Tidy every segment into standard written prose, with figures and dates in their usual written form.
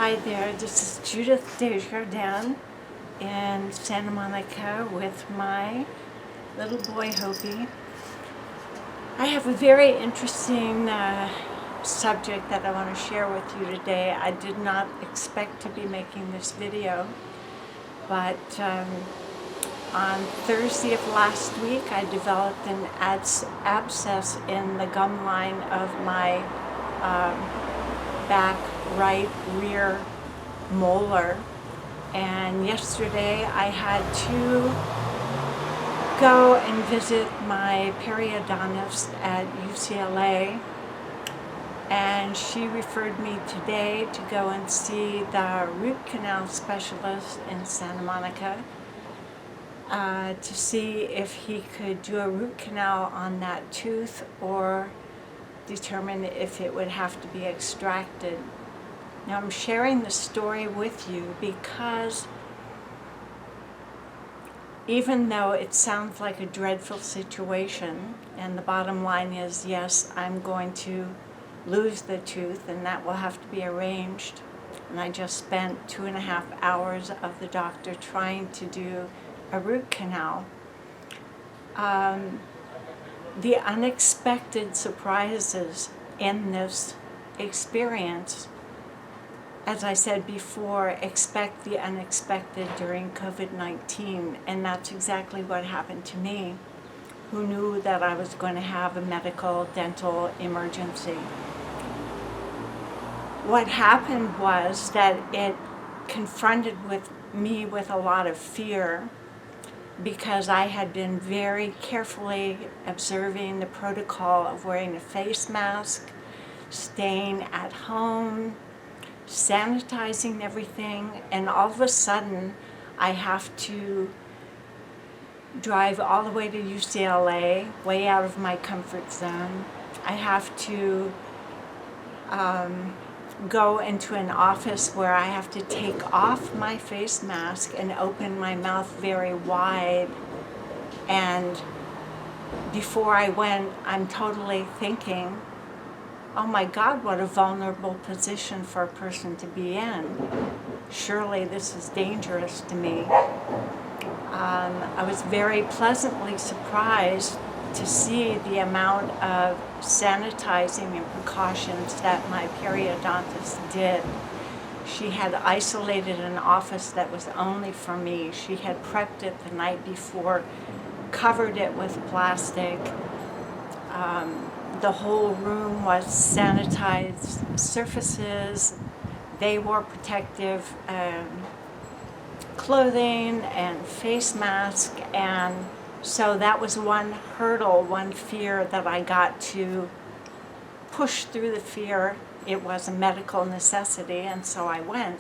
Hi there, this is Judith Desjardins in Santa Monica with my little boy Hopi. I have a very interesting subject that I want to share with you today. I did not expect to be making this video, but on Thursday of last week I developed an abscess in the gum line of my back right rear molar, and yesterday I had to go and visit my periodontist at UCLA, and she referred me today to go and see the root canal specialist in Santa Monica to see if he could do a root canal on that tooth or determine if it would have to be extracted. Now I'm sharing this story with you because even though it sounds like a dreadful situation, and the bottom line is, yes, I'm going to lose the tooth and that will have to be arranged. And I just spent 2.5 hours of the doctor trying to do a root canal. The unexpected surprises in this experience, as I said before, expect the unexpected during COVID-19, and that's exactly what happened to me. Who knew that I was going to have a medical dental emergency? What happened was that it confronted me with a lot of fear, because I had been very carefully observing the protocol of wearing a face mask, staying at home, sanitizing everything, and all of a sudden I have to drive all the way to UCLA, way out of my comfort zone. I have to go into an office where I have to take off my face mask and open my mouth very wide. And before I went, I'm totally thinking, oh my God, what a vulnerable position for a person to be in. Surely this is dangerous to me. I was very pleasantly surprised to see the amount of sanitizing and precautions that my periodontist did. She had isolated an office that was only for me. She had prepped it the night before, covered it with plastic. The whole room was sanitized surfaces. They wore protective clothing and face mask, and so that was one hurdle, one fear that I got to push through the fear. It was a medical necessity, and so I went.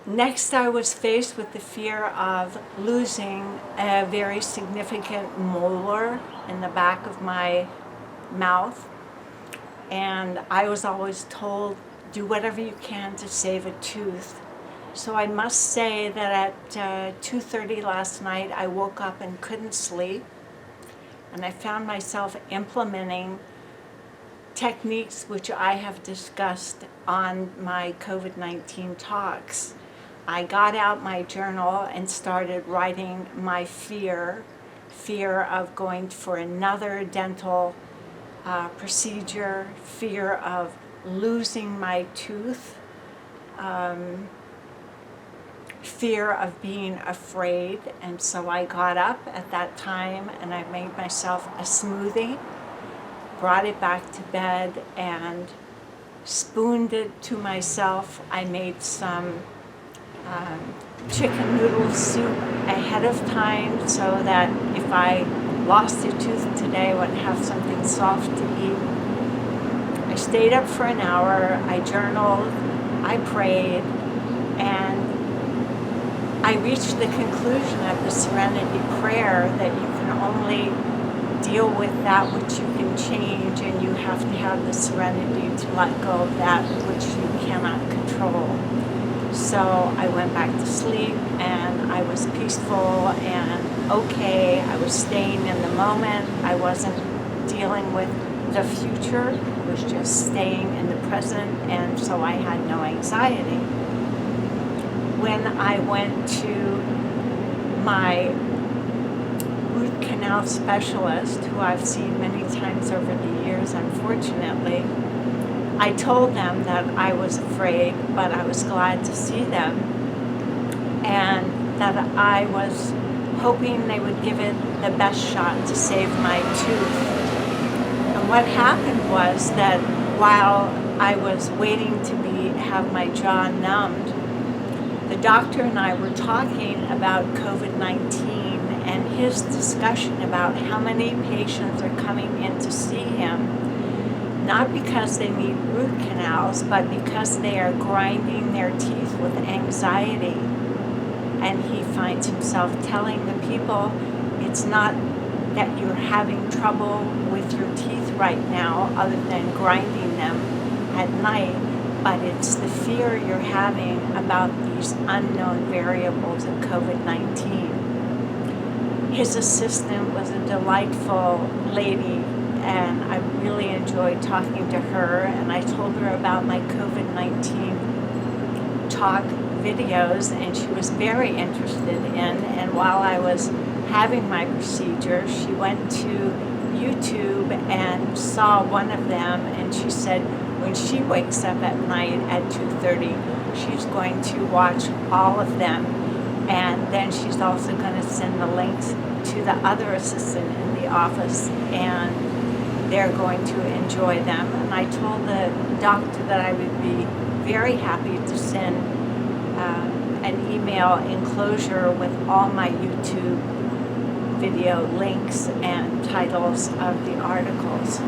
Next, I was faced with the fear of losing a very significant molar in the back of my mouth. And I was always told, do whatever you can to save a tooth. So I must say that at 2:30 last night, I woke up and couldn't sleep. And I found myself implementing techniques which I have discussed on my COVID-19 talks. I got out my journal and started writing my fear of going for another dental procedure, fear of losing my tooth, fear of being afraid. And so I got up at that time and I made myself a smoothie, brought it back to bed and spooned it to myself. I made some chicken noodle soup ahead of time so that if I lost a tooth today, I would have something soft to eat. I stayed up for an hour, I journaled, I prayed, and I reached the conclusion of the Serenity Prayer that you can only deal with that which you can change, and you have to have the serenity to let go of that which you cannot control. So I went back to sleep and I was peaceful and okay. I was staying in the moment. I wasn't dealing with the future. It was just staying in the present, and so I had no anxiety. When I went to my root canal specialist, who I've seen many times over the years, unfortunately, I told them that I was afraid, but I was glad to see them, and that I was hoping they would give it the best shot to save my tooth. And what happened was that while I was waiting to have my jaw numbed, the doctor and I were talking about COVID-19 and his discussion about how many patients are coming in to see him, not because they need root canals, but because they are grinding their teeth with anxiety. And he finds himself telling the people, it's not that you're having trouble with your teeth right now, other than grinding them at night, but it's the fear you're having about these unknown variables of COVID-19. His assistant was a delightful lady, and I really enjoyed talking to her, and I told her about my COVID-19 talk videos, and she was very interested in, and while I was having my procedure, she went to YouTube and saw one of them, and she said when she wakes up at night at 2:30, she's going to watch all of them, and then she's also going to send the links to the other assistant in the office, and they're going to enjoy them. And I told the doctor that I would be very happy to send an email enclosure with all my YouTube video links and titles of the articles.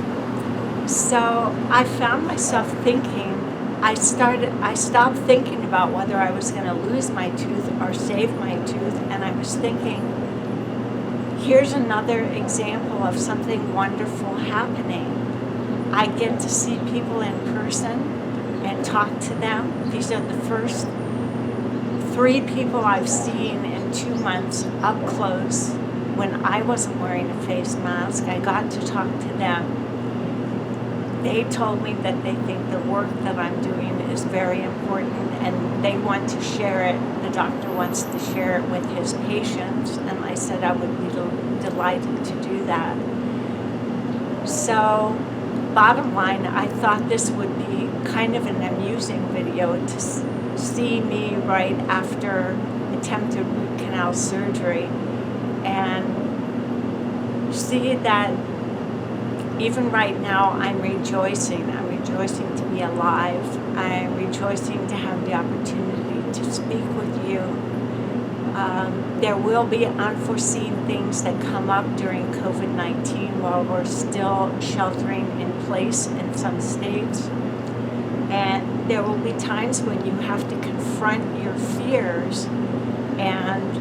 So I found myself thinking, I stopped thinking about whether I was going to lose my tooth or save my tooth, and I was thinking, here's another example of something wonderful happening. I get to see people in person and talk to them. These are the first 3 people I've seen in 2 months up close. When I wasn't wearing a face mask, I got to talk to them. They told me that they think the work that I'm doing is very important, and they want to share it. The doctor wants to share it with his patients, and I said I would be delighted to do that. So, bottom line, I thought this would be kind of an amusing video to see me right after attempted root canal surgery and see that even right now I'm rejoicing. I'm rejoicing to be alive. I'm rejoicing to have the opportunity to speak with you. There will be unforeseen things that come up during COVID-19 while we're still sheltering in place in some states. And there will be times when you have to confront your fears, and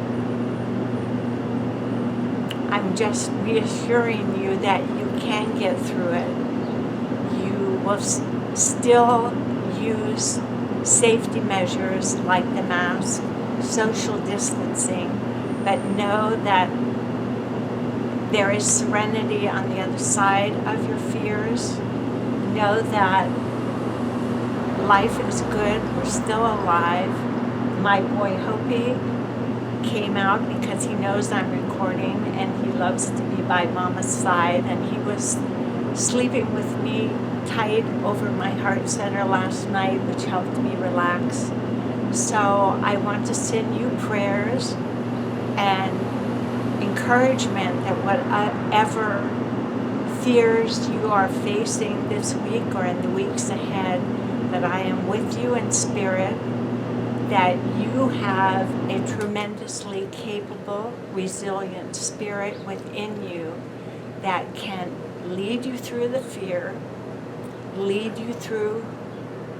I'm just reassuring you that you can get through it. You will still use safety measures like the mask, social distancing, but know that there is serenity on the other side of your fears. Know that life is good, we're still alive. My boy Hopi came out because he knows I'm recording, and he loves to be by Mama's side, and he was sleeping with me tight over my heart center last night, which helped me relax. So I want to send you prayers and encouragement that whatever fears you are facing this week or in the weeks ahead, that I am with you in spirit, that you have a tremendously capable, resilient spirit within you that can lead you through the fear, lead you through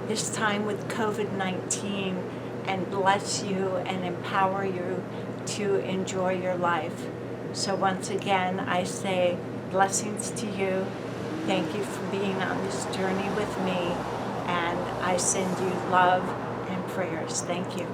this time with COVID-19, and bless you and empower you to enjoy your life. So once again, I say blessings to you. Thank you for being on this journey with me, and I send you love and prayers. Thank you.